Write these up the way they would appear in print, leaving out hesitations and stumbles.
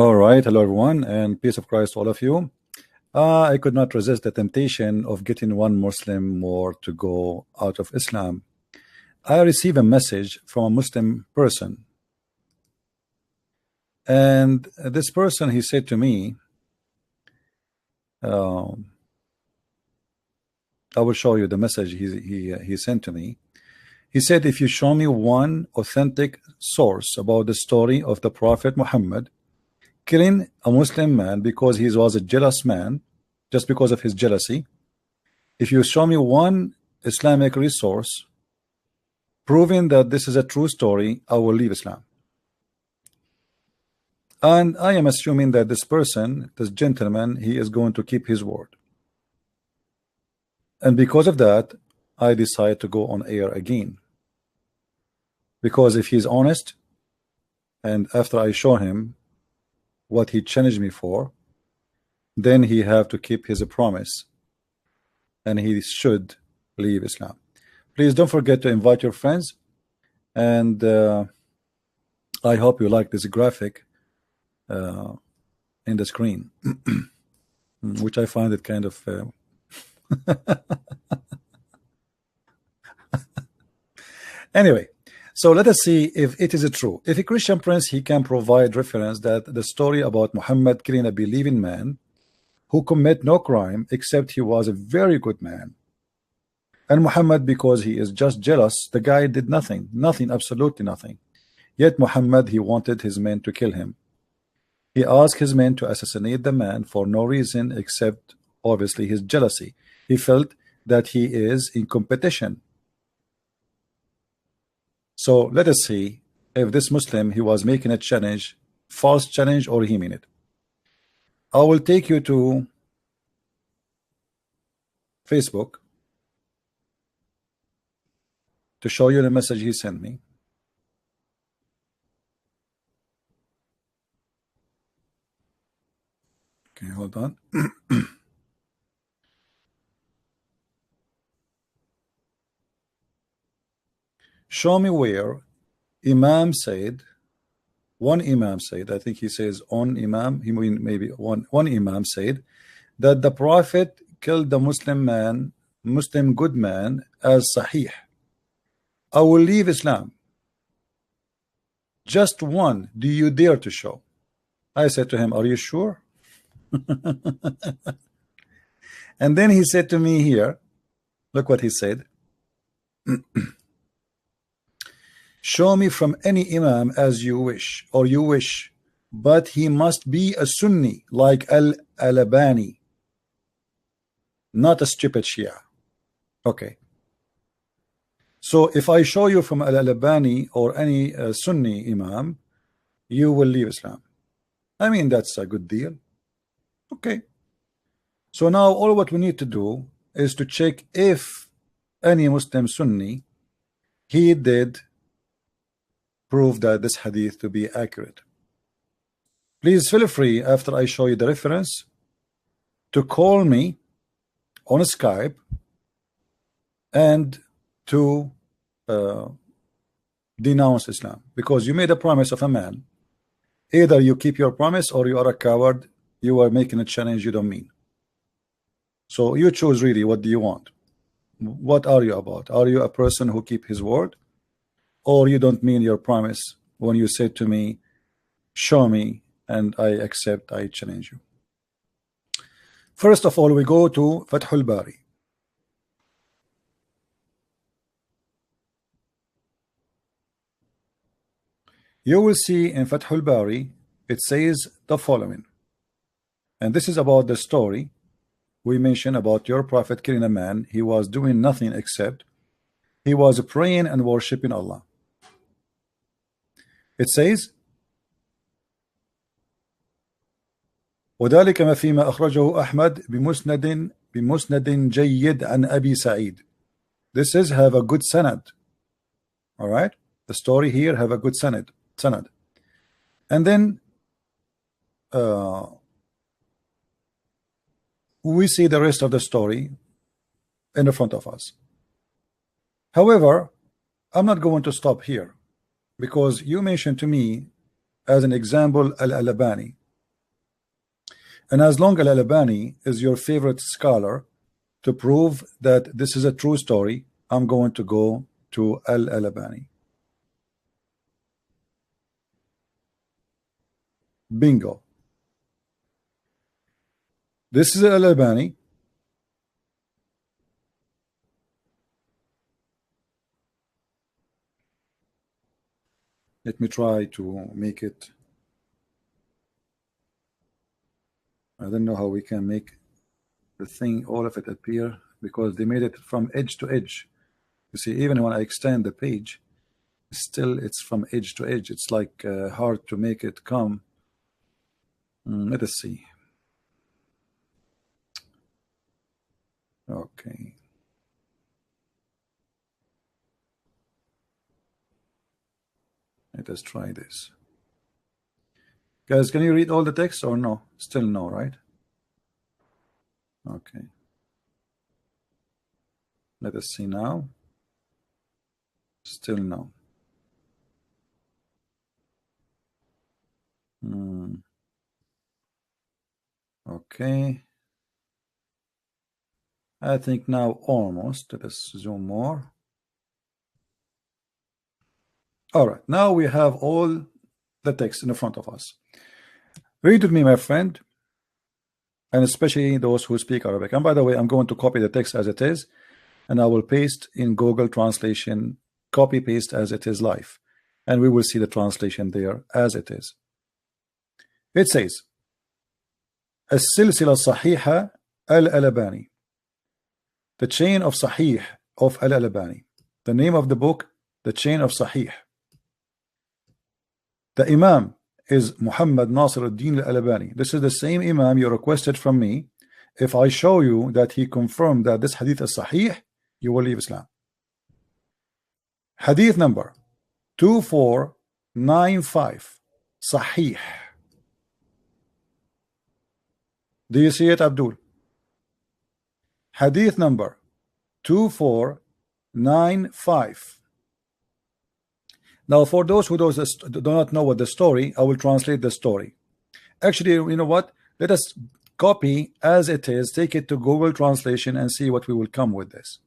All right, hello everyone, and peace of Christ to all of you. I could not resist the temptation of getting one Muslim more to go out of Islam. I received a message from a Muslim person, and this person, he said to me, I will show you the message he sent to me. He said, if you show me one authentic source about the story of the Prophet Muhammad killing a Muslim man because he was a jealous man, just because of his jealousy, if you show me one Islamic resource proving that this is a true story, I will leave Islam. And I am assuming that this person, this gentleman, he is going to keep his word. And because of that, I decide to go on air again. Because if he's honest, and after I show him what he challenged me for, then he have to keep his promise, and he should leave Islam. Please don't forget to invite your friends, and I hope you like this graphic in the screen, which I find it kind of anyway. So let us see if it is true. If a Christian prince, he can provide reference that the story about Muhammad killing a believing man who commit no crime except he was a very good man, and Muhammad, because he is just jealous, the guy did nothing, absolutely nothing. Yet Muhammad, he wanted his men to kill him. He asked his men to assassinate the man for no reason except obviously his jealousy. He felt that he is in competition. So let us see if this Muslim, he was making a challenge, false challenge, or he mean it. I will take you to Facebook to show you the message he sent me. Okay, hold on. Show me where Imam said, one Imam said, I think he says on Imam, he mean maybe one Imam said that the Prophet killed the Muslim good man as Sahih. I will leave Islam. Just one, do you dare to show? I said to him, are you sure? And then he said to me here, look what he said. Show me from any Imam as you wish, but he must be a Sunni like Al-Albani, not a stupid Shia. Okay. So if I show you from Al-Albani or any Sunni Imam, you will leave Islam. I mean, that's a good deal. Okay. So now all what we need to do is to check if any Muslim Sunni, he did prove that this hadith to be accurate. Please feel free, after I show you the reference, to call me on Skype and to denounce Islam, because you made a promise of a man. Either you keep your promise or you are a coward. You are making a challenge you don't mean. So you choose really, what do you want? What are you about? Are you a person who keep his word, or you don't mean your promise when you say to me, show me, and I accept, I challenge you? First of all, we go to Fathul Bari. You will see in Fathul Bari, it says the following, and this is about the story we mentioned about your prophet killing a man. He was doing nothing except he was praying and worshiping Allah. It says, وذلك ما فيما أخرجه أحمد بمسند جيد عن أبي سعيد. This is have a good sanad. All right, the story here have a good sanad. And then we see the rest of the story in the front of us. However, I'm not going to stop here, because you mentioned to me as an example Al-Albani. And as long as Al-Albani is your favorite scholar to prove that this is a true story, I'm going to go to Al-Albani. Bingo. This is Al-Albani. Let me try to make it. I don't know how we can make the thing, all of it appear, because they made it from edge to edge. You see, even when I extend the page, still it's from edge to edge. It's like hard to make it come. Let us see. Okay. Let us try this. Guys, can you read all the text or no? Still no, right? Okay. Let us see now. Still no. Okay. I think now almost. Let us zoom more. All right. Now we have all the text in front of us. Read with me, my friend, and especially those who speak Arabic. And by the way, I'm going to copy the text as it is, and I will paste in Google Translation, copy paste as it is live, and we will see the translation there as it is. It says, السلسلة الصحيحة Al-Albani, the chain of Sahih of Al-Albani. The name of the book, the chain of Sahih. The Imam is Muhammad Nasir al-Din al-Albani. This is the same Imam you requested from me. If I show you that he confirmed that this hadith is Sahih, you will leave Islam. Hadith number 2495, Sahih. Do you see it, Abdul? Hadith number 2495. Now, for those who do not know what the story, I will translate the story. Actually, you know what? Let us copy as it is, take it to Google Translation and see what we will come with this.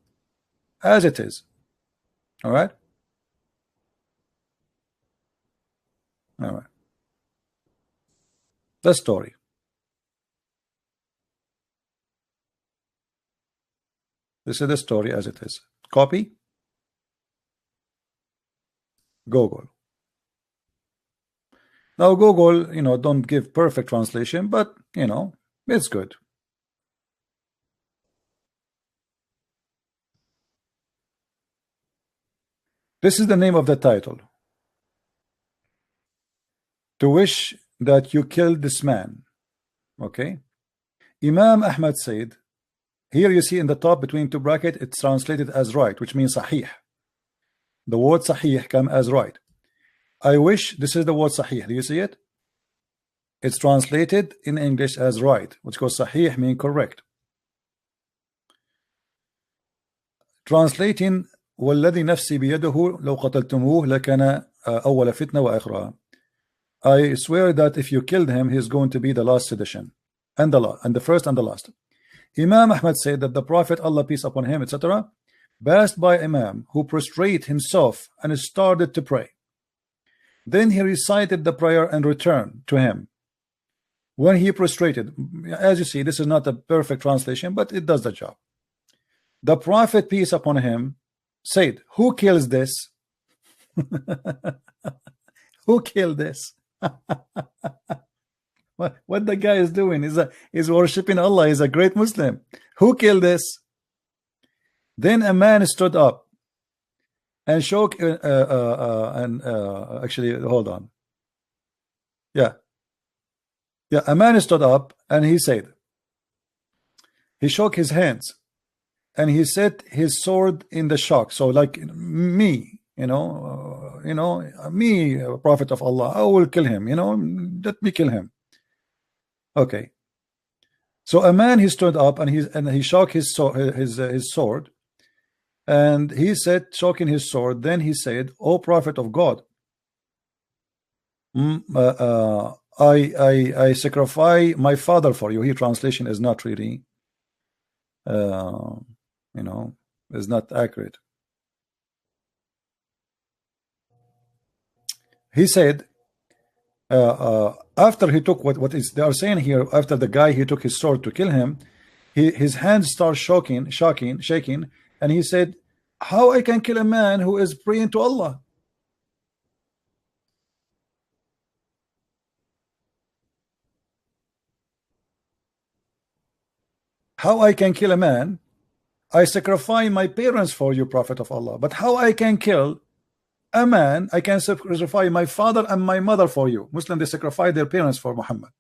As it is. All right? All right. The story. This is the story as it is. Copy. Google. Now Google, don't give perfect translation, but it's good. This is the name of the title. To wish that you killed this man. Okay. Imam Ahmad said, here you see in the top between two brackets, it's translated as right, which means Sahih. The word Sahih come as right. I wish, this is the word Sahih. Do you see it? It's translated in English as right, which goes Sahih mean correct. Translating والذي نفسي بيده لو قتلتموه لكان أول فتنة وآخرها. I swear that if you killed him, he's going to be the last sedition and the first and the last. Imam Ahmad said that the Prophet, Allah peace upon him, etc., passed by Imam who prostrated himself and started to pray. Then he recited the prayer and returned to him. When he prostrated, as you see, this is not a perfect translation, but it does the job. The Prophet, peace upon him, said, who kills this? Who killed this? What the guy is doing is worshiping Allah. He's a great Muslim. Who killed this? Then a man stood up and shook actually hold on. Yeah, a man stood up and he said, he shook his hands and he set his sword in the shock. So like me, me, Prophet of Allah, I will kill him, let me kill him. Okay. So a man, he stood up and he shook his sword, and he said, shoking his sword, then he said, O Prophet of God, I sacrifice my father for you. Here translation is not really you know, is not accurate. He said after he took what is they are saying here, after the guy he took his sword to kill him, his hands start shaking, and he said, how I can kill a man who is praying to Allah? How I can kill a man? I sacrifice my parents for you, Prophet of Allah. But how I can kill a man? I can sacrifice my father and my mother for you. Muslim, they sacrifice their parents for Muhammad.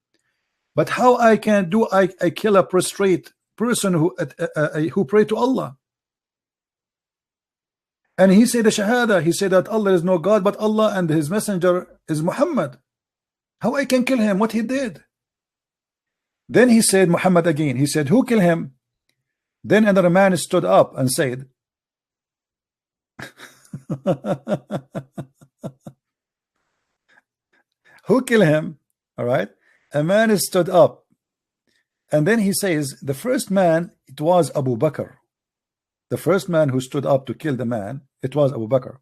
But how I can do I kill a prostrate person who pray to Allah? And he said the Shahada. He said that Allah is no God but Allah and his messenger is Muhammad. How I can kill him? What he did? Then he said Muhammad again. He said, who killed him? Then another man stood up and said, who killed him? All right. A man stood up, and then he says, the first man, it was Abu Bakr. The first man who stood up to kill the man, it was Abu Bakr.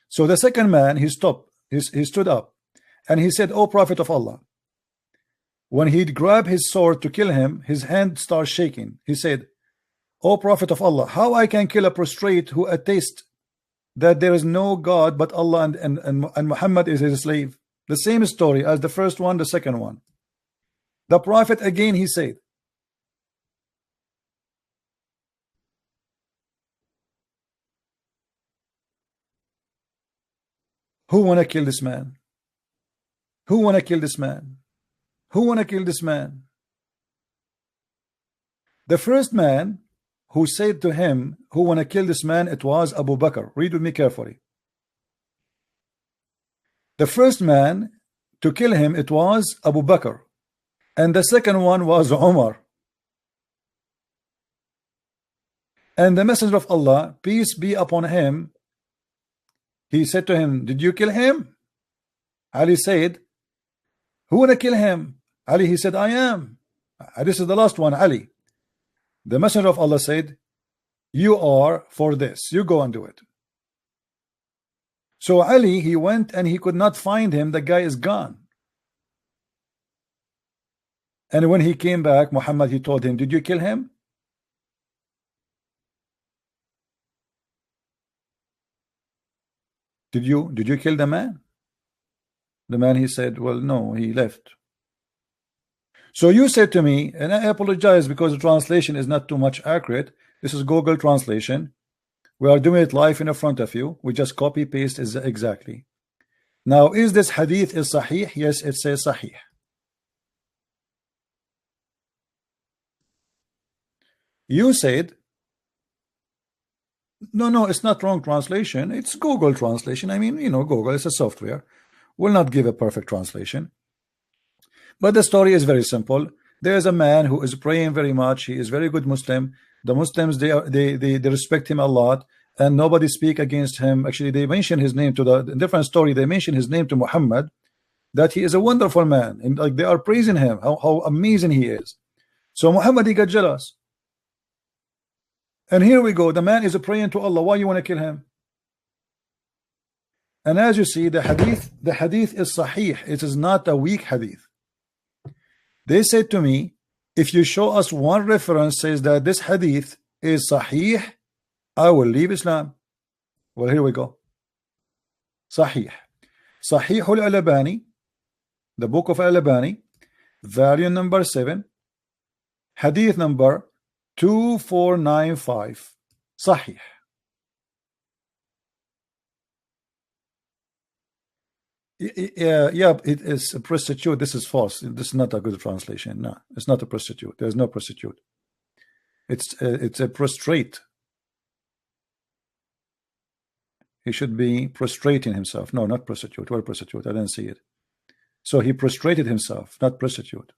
So the second man, he stood up, and he said, O Prophet of Allah. When he grabbed his sword to kill him, his hand started shaking. He said, O Prophet of Allah, how I can kill a prostrate who attests that there is no God but Allah and Muhammad is his slave? The same story as the first one, the second one. The Prophet again, he said, who wanna kill this man? Who wanna kill this man? Who wanna kill this man? The first man who said to him, who wanna kill this man, it was Abu Bakr. Read with me carefully. The first man to kill him, it was Abu Bakr, and the second one was Umar. And the Messenger of Allah, peace be upon him, he said to him, did you kill him? Ali said, who wanna kill him? Ali, he said, I am. This is the last one, Ali. The Messenger of Allah said, you are for this. You go and do it. So Ali, he went and he could not find him. The guy is gone. And when he came back, Muhammad, he told him, did you kill him? Did you kill the man? The man, he said, well, no, he left. So you said to me, and I apologize because the translation is not too much accurate. This is Google translation. We are doing it live in front of you. We just copy paste is exactly. Now, is this hadith is sahih? Yes, it says sahih. You said, no, it's not wrong translation. It's Google translation. I mean, you know, Google is a software. Will not give a perfect translation. But the story is very simple. There is a man who is praying very much. He is very good Muslim. The Muslims, they respect him a lot, and nobody speak against him. Actually, they mention his name to the different story. They mention his name to Muhammad, that he is a wonderful man, and like they are praising him, how amazing he is. So Muhammad, he got jealous. And here we go. The man is praying to Allah. Why you want to kill him? And as you see, the hadith is sahih. It is not a weak hadith. They said to me, if you show us one reference says that this hadith is sahih, I will leave Islam. Well, here we go. Sahih. Sahih al-Albani, the book of Al-Albani, volume number 7, hadith number 2495. Sahih. Yeah, it is a prostitute. This is false. This is not a good translation. No, it's not a prostitute. There's no prostitute. It's a prostrate. He should be prostrating himself. No, not prostitute. Where prostitute? I didn't see it. So he prostrated himself, not prostitute.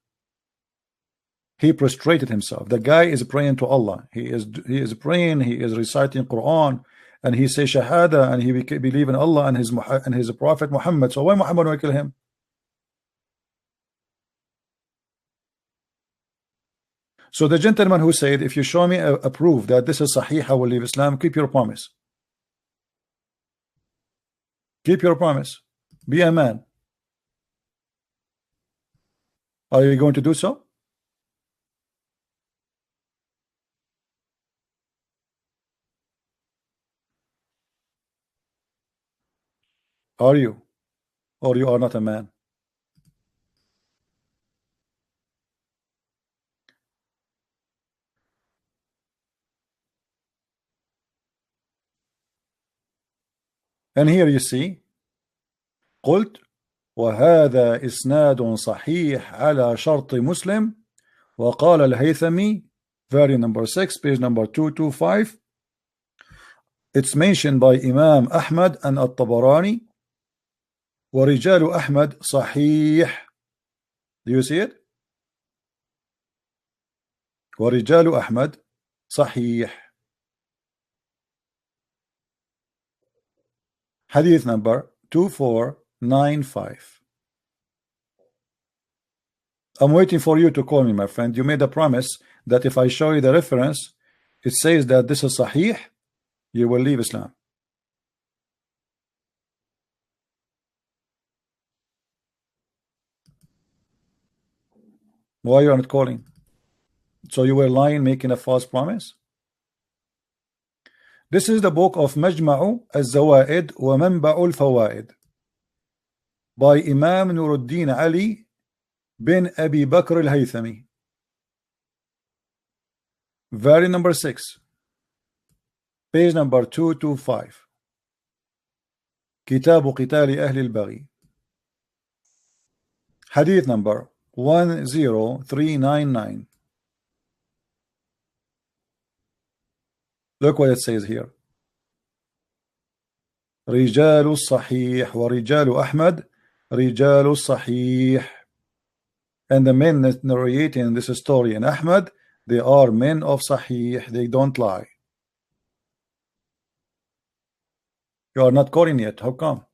He prostrated himself. The guy is praying to Allah. He is praying. He is reciting Quran. And he says Shahada, and he believe in Allah and his Prophet Muhammad. So why Muhammad will kill him? So the gentleman who said, if you show me a proof that this is Sahih, I will leave Islam, keep your promise. Keep your promise. Be a man. Are you going to do so? Are you? Or you are not a man? And here you see, قلت وهذا إسناد صحيح على شرط مسلم وقال الهيثمي, very number 6, page number 225. It's mentioned by Imam Ahmad and At-Tabarani. ورجال أحمد صحيح. Do you see it? ورجال أحمد صحيح. Hadith number 2495. I'm waiting for you to call me, my friend. You made a promise that if I show you the reference, it says that this is Sahih, you will leave Islam. Why you are not calling? So you were lying, making a false promise? This is the book of Majma'u al-Zawaid wa Manba'u al-Fawaid by Imam Nuruddin Ali bin Abi Bakr al-Haythami. Very number 6, page number 225. Kitabu Qitali Ahli al-Baghi. Hadith number 10399. Look what it says here. رجال الصحيح ورجال أحمد رجال الصحيح. And the men narrating this story in Ahmad, they are men of Sahih. They don't lie. You are not calling yet. How come?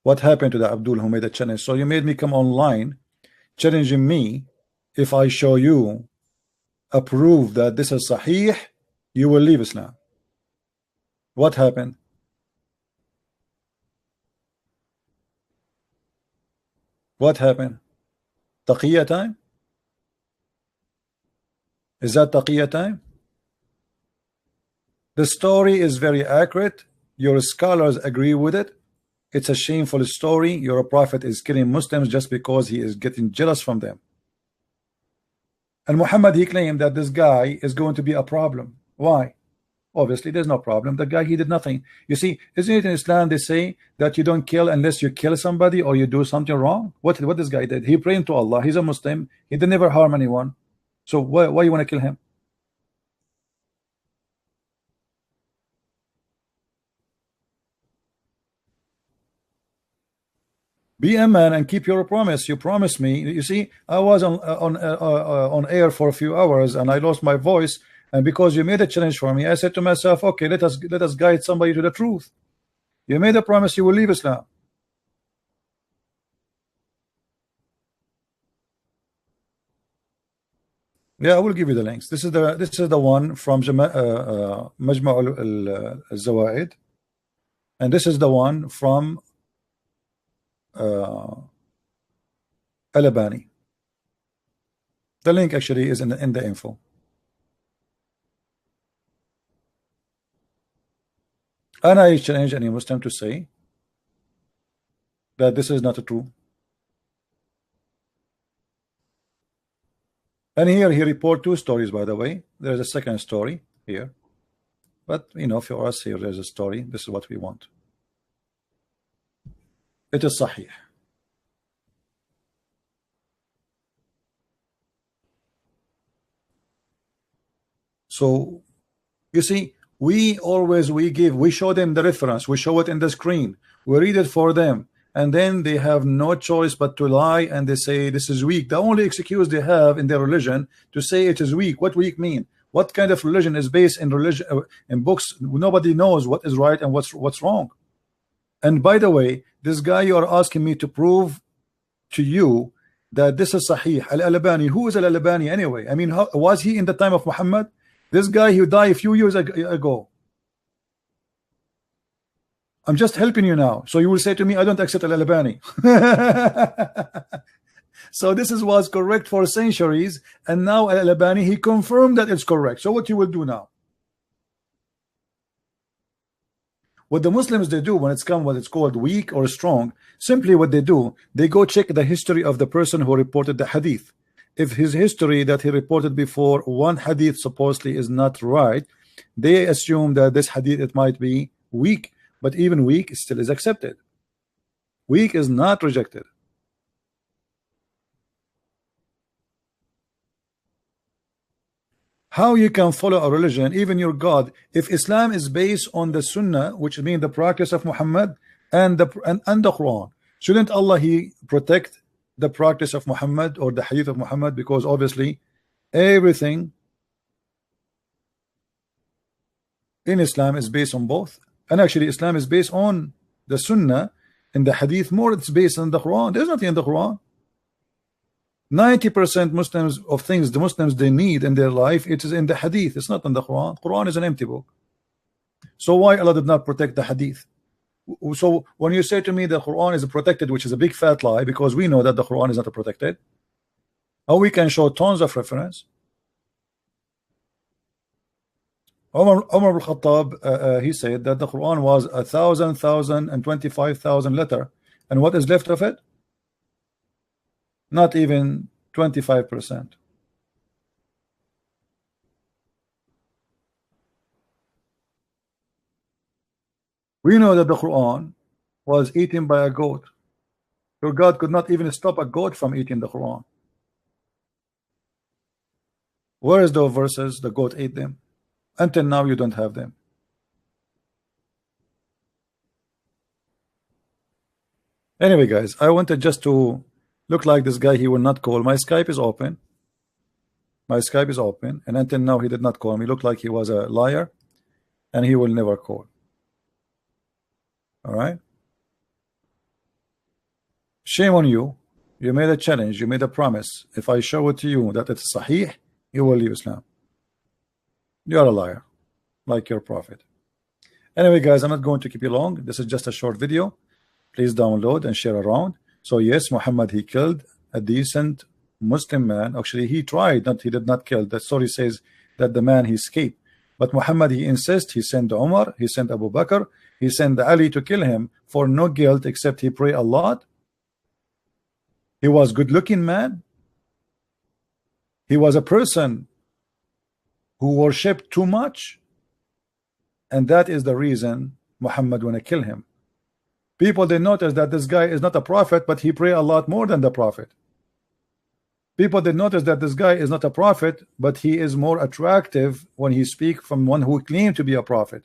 What happened to the Abdul who made a challenge? So you made me come online challenging me. If I show you a proof that this is Sahih, you will leave Islam. What happened? What happened? Taqiyya time? Is that Taqiyya time? The story is very accurate. Your scholars agree with it. It's a shameful story. Your prophet is killing Muslims just because he is getting jealous from them. And Muhammad, he claimed that this guy is going to be a problem. Why? Obviously, there's no problem. The guy, he did nothing. You see, isn't it in Islam they say that you don't kill unless you kill somebody or you do something wrong? What this guy did? He prayed to Allah. He's a Muslim. He did never harm anyone. So why you want to kill him? Be a man and keep your promise. You promised me. You see, I was on air for a few hours and I lost my voice. And because you made a challenge for me, I said to myself, okay, let us guide somebody to the truth. You made a promise you will leave Islam. Yeah, I will give you the links. This is the one from Majma' al-Zawaid, and this is the one from Al-Albani. The link actually is in the info. And I challenge any Muslim to say that this is not true. And here he report 2 stories, by the way. There's a second story here. But, you know, for us here, there's a story. This is what we want. It is Sahih. So, you see, we show them the reference. We show it in the screen. We read it for them. And then they have no choice but to lie, and they say this is weak. The only excuse they have in their religion to say it is weak. What weak mean? What kind of religion is based in religion in books? Nobody knows what is right and what's wrong. And by the way, this guy you are asking me to prove to you that this is Sahih. Al-Albani, who is Al-Albani anyway? I mean, was he in the time of Muhammad? This guy who died a few years ago. I'm just helping you now. So you will say to me, I don't accept Al-Albani. So this was correct for centuries, and now Al-Albani, he confirmed that it's correct. So what you will do now? What the Muslims they do when it's come what it's called weak or strong, simply what they do, they go check the history of the person who reported the hadith. If his history that he reported before one hadith supposedly is not right, they assume that this hadith it might be weak, but even weak still is accepted. Weak is not rejected. How you can follow a religion, even your God, if Islam is based on the Sunnah, which means the practice of Muhammad and the Quran? Shouldn't Allah he protect the practice of Muhammad or the hadith of Muhammad? Because obviously everything in Islam is based on both, and actually Islam is based on the Sunnah. In the hadith more it's based on the Quran. There's nothing in the Quran. 90% Muslims of things the Muslims they need in their life, it is in the hadith. It's not in the Quran. Quran is an empty book. So why Allah did not protect the hadith? So when you say to me the Quran is protected, which is a big fat lie, because we know that the Quran is not protected, or we can show tons of reference. Umar al-Khattab he said that the Quran was 1,000 and 25,000 letter, and what is left of it? Not even 25%. We know that the Quran was eaten by a goat. Your God could not even stop a goat from eating the Quran. Where is those verses? The goat ate them. Until now you don't have them. Anyway guys, I wanted just to look like this guy. He will not call. My Skype is open. My Skype is open, and until now he did not call me. Looked like he was a liar, and he will never call. All right. Shame on you. You made a challenge. You made a promise. If I show it to you that it's Sahih, you will leave Islam. You are a liar, like your prophet. Anyway, guys, I'm not going to keep you long. This is just a short video. Please download and share around. So yes, Muhammad he killed a decent Muslim man. Actually, he tried, he did not kill. The story says that the man he escaped. But Muhammad he insists. He sent Umar, he sent Abu Bakr, he sent Ali to kill him for no guilt except he prayed a lot. He was good-looking man. He was a person who worshipped too much, and that is the reason Muhammad want to kill him. People they notice that this guy is not a prophet, but he pray a lot more than the prophet. People they notice that this guy is not a prophet, but he is more attractive when he speak from one who claimed to be a prophet.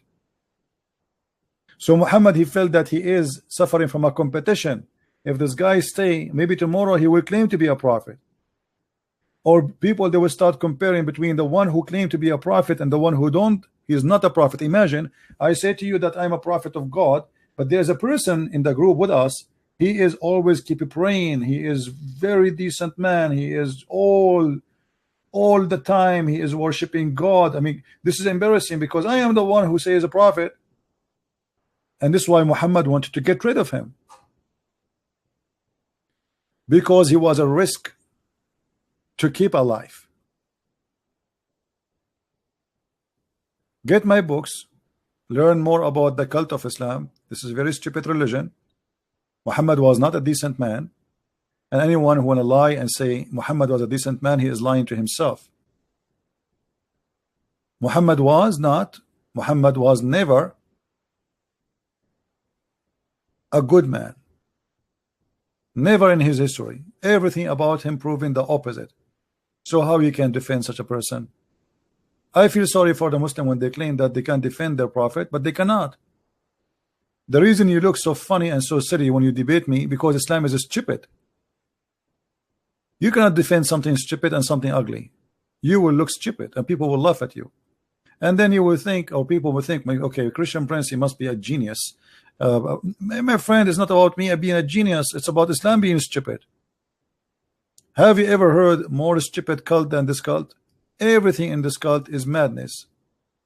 So Muhammad he felt that he is suffering from a competition. If this guy stay, maybe tomorrow he will claim to be a prophet. Or people they will start comparing between the one who claimed to be a prophet and the one who don't. He is not a prophet. Imagine I say to you that I'm a prophet of God, but there's a person in the group with us. He is always keep praying. He is very decent man. He is all the time. He is worshiping God. I mean, this is embarrassing because I am the one who says a prophet, and this is why Muhammad wanted to get rid of him, because he was a risk to keep alive. Get my books. Learn more about the cult of Islam. This is a very stupid religion. Muhammad was not a decent man, and anyone who want to lie and say Muhammad was a decent man, he is lying to himself. Muhammad was never a good man. Never in his history. Everything about him proving the opposite. So how you can defend such a person? I feel sorry for the Muslim when they claim that they can defend their prophet, but they cannot. The reason you look so funny and so silly when you debate me, because Islam is stupid. You cannot defend something stupid and something ugly. You will look stupid and people will laugh at you. And then you will think, or people will think, okay, Christian Prince, he must be a genius. My friend, it's not about me being a genius. It's about Islam being stupid. Have you ever heard more stupid cult than this cult? Everything in this cult is madness.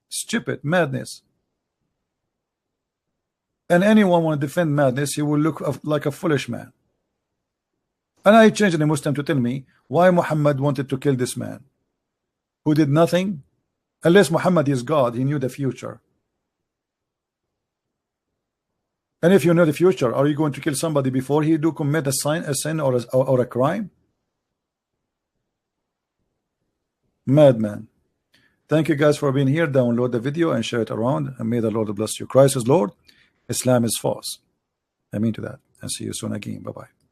Stupid madness. And anyone want to defend madness, he will look like a foolish man. And I changed the Muslim to tell me why Muhammad wanted to kill this man who did nothing. Unless Muhammad is God, he knew the future. And if you know the future, are you going to kill somebody before he do commit a sin or a crime? Madman. Thank you guys for being here. Download the video and share it around, and may the Lord bless you. Christ is Lord, Islam is false. I mean to that, and see you soon again. Bye bye.